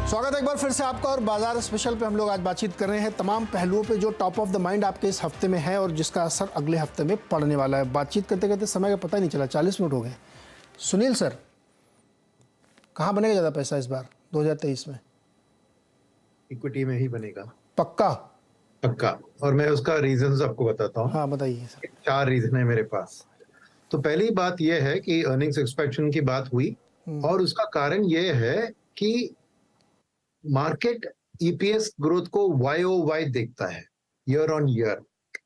स्वागत है एक बार फिर से आपका और बाजार स्पेशल पे हम लोग आज बातचीत कर रहे हैं तमाम पहलुओं पे जो टॉप ऑफ द माइंड आपके इस हफ्ते में है और जिसका असर अगले हफ्ते में पड़ने वाला है। बातचीत करते करते समय का पता ही नहीं चला, 40 मिनट हो गए। सुनील सर, कहाँ बनेगा ज़्यादा पैसा इस बार 2023 में? इक्विटी में ही बनेगा, पक्का? पक्का। और मैं उसका रीजन आपको बताता हूँ। हाँ बताइए सर। 4 रीजन है मेरे पास। तो पहली बात यह है कि अर्निंग्स एक्सपेक्टेशन की बात हुई और उसका कारण यह है कि मार्केट ईपीएस ग्रोथ को YOY देखता है, ईयर ऑन ईयर।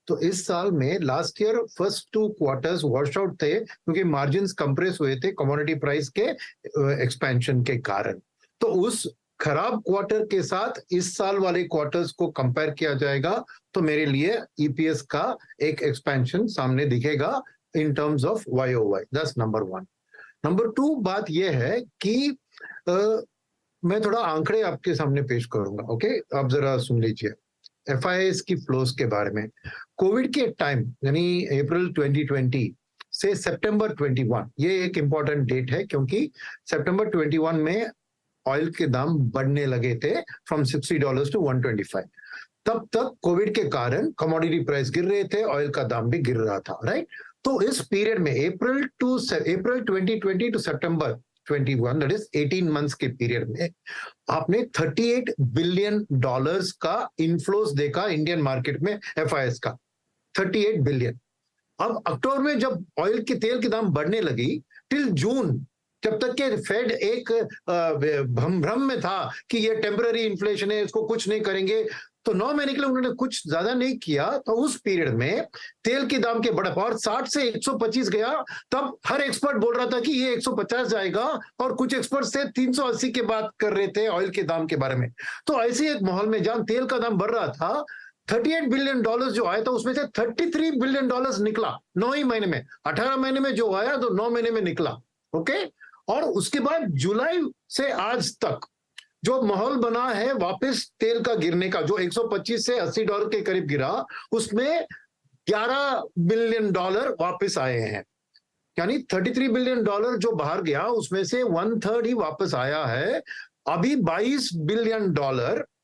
तो इस साल में last year first 2 quarters wash out थे क्योंकि मार्जिन्स कंप्रेस हुए थे कमोडिटी प्राइस के एक्सपेंशन के कारण। तो उस खराब क्वार्टर के साथ इस साल वाले क्वार्टर्स को कंपेयर किया जाएगा तो मेरे लिए ईपीएस का एक एक्सपेंशन सामने दिखेगा in terms of YOY। That's number 1। Number 2 बात यह है कि मैं थोड़ा आंकड़े आपके सामने पेश करूंगा। ओके, आप जरा सुन लीजिए FIIs की फ्लोस के बारे में। कोविड के टाइम यानी अप्रैल 2020 से सितंबर 21, ये एक इंपॉर्टेंट डेट है क्योंकि सितंबर 21 में ऑयल के दाम बढ़ने लगे थे फ्रॉम $60 टू 125। तब तक कोविड के कारण कमोडिटी प्राइस गिर रहे थे, ऑयल का दाम भी गिर रहा था, राइट। तो इस पीरियड में अप्रैल 2020 टू सितंबर 21, दैट इज 18 मंथ्स के पीरियड में आपने $38 बिलियन का इनफ्लोस देखा इंडियन मार्केट में FIIs का, 38 बिलियन। अब अक्टूबर में जब ऑयल के तेल के दाम बढ़ने लगी टिल जून, जब तक के फेड एक भ्रम में था कि ये टेम्पररी इन्फ्लेशन है, इसको कुछ नहीं करेंगे, तो 9 महीने के लिए उन्होंने कुछ ज्यादा नहीं किया। तो उस पीरियड में तेल के दाम के बढ़ा और 60 से 125 गया। तब हर एक्सपर्ट बोल रहा था कि ये 150 जाएगा और कुछ एक्सपर्ट से 380 के बात कर रहे थे ऑयल के दाम के बारे में। तो ऐसे एक माहौल में जहां तेल का दाम बढ़ रहा था, $38 बिलियन जो आया था उसमें से $33 बिलियन निकला 9 ही महीने में। 18 महीने में जो आया तो 9 महीने में निकला। ओके, और उसके बाद जुलाई से आज तक जो माहौल बना है वापस तेल का गिरने का, जो 125 से $80 के करीब गिरा, उसमें $11 बिलियन वापस आए हैं। यानी $33 बिलियन जो बाहर गया उसमें से 1/3 ही वापस आया है। अभी $22 बिलियन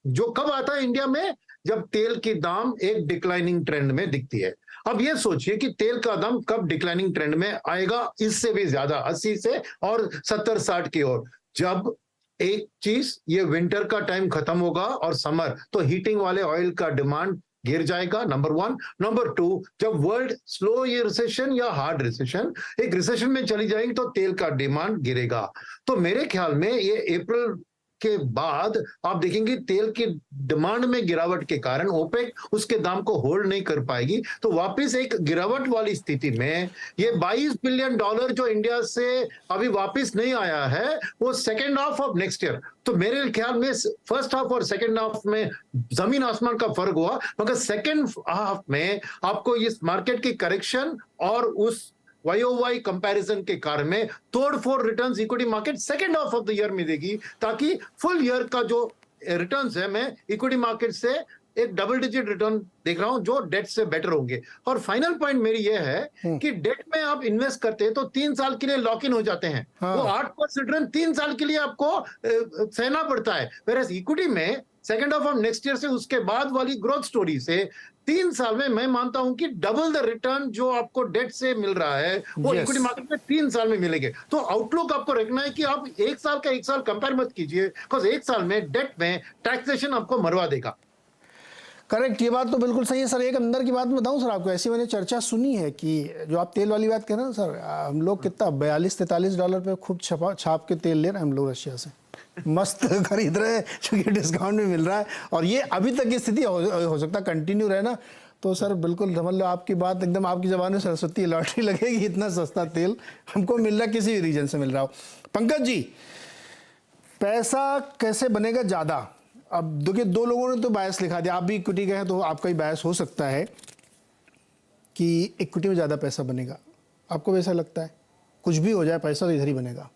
जो कब आता है इंडिया में, जब तेल की दाम एक डिक्लाइनिंग ट्रेंड में दिखती है। अब ये सोचिए कि तेल का दाम कब डिक्लाइनिंग ट्रेंड में आएगा, इससे भी ज्यादा 80 से और 70-60 की ओर। जब एक चीज, ये विंटर का टाइम खत्म होगा और समर, तो हीटिंग वाले ऑयल का डिमांड गिर जाएगा, नंबर 1। नंबर 2, जब वर्ल्ड स्लो ये रिसेशन या हार्ड रिसेशन, एक रिसेशन में चली जाएगी तो तेल का डिमांड गिरेगा। तो मेरे ख्याल में ये अप्रैल के बाद आप देखेंगे तेल की डिमांड में गिरावट के कारण ओपेक उसके दाम को होल्ड नहीं कर पाएगी। तो वापस एक गिरावट वाली स्थिति में ये $22 बिलियन जो इंडिया से अभी वापस नहीं आया है, वो second half of next year. तो मेरे ख्याल में फर्स्ट हाफ और सेकेंड हाफ में जमीन आसमान का फर्क हुआ, मगर सेकेंड हाफ में आपको इस मार्केट की करेक्शन और उस YOY कंपैरिजन के कारण में तोड़फोड़ returns equity market second half of the year में देगी, ताकि फुल ईयर का जो रिटर्न्स है, मैं इक्विटी मार्केट से एक डबल डिजिट रिटर्न देख रहा हूं जो डेट से बेटर होंगे। और फाइनल पॉइंट मेरी यह है कि डेट में आप इन्वेस्ट करते हैं तो 3 साल के लिए लॉक इन हो जाते हैं। वो 8% रिटर्न 3 साल के लिए आपको सहना पड़ता है। वेयर इक्विटी में second half of next year से उसके बाद वाली ग्रोथ स्टोरी से 3 साल में मैं मानता हूं कि डबल द रिटर्न जो आपको डेट से मिल रहा है वो इक्विटी मार्केट में 3 साल में मिलेंगे। तो आउटलुक आपको रखना है कि आप 1 साल का 1 साल कंपेयर मत कीजिए, बिकॉज 1 साल में डेट में टैक्सेशन आपको मरवा देगा। करेक्ट, ये बात तो बिल्कुल सही है सर। एक अंदर की बात बताऊं सर आपको, ऐसी मैंने चर्चा सुनी है कि जो आप तेल वाली बात कह रहे हैं ना सर, हम लोग कितना $42-43 पे खूब छाप के तेल ले रहे हैं हम लोग रशिया से, मस्त खरीद रहे हैं क्योंकि डिस्काउंट में मिल रहा है। और ये अभी तक की स्थिति हो सकता है कंटिन्यू रहे ना, तो सर बिल्कुल समझ लो आपकी बात एकदम, आपकी ज़बान में सरस्वती लॉटरी लगेगी, इतना सस्ता तेल हमको मिल रहा है, किसी भी रीजन से मिल रहा हो। पंकज जी, पैसा कैसे बनेगा ज़्यादा? अब देखिए 2 लोगों ने तो बायस लिखा दिया, आप भी इक्विटी गए हैं तो आपका ही बायस हो सकता है कि इक्विटी में ज़्यादा पैसा बनेगा। आपको भी ऐसा लगता है? कुछ भी हो जाए पैसा तो इधर ही बनेगा।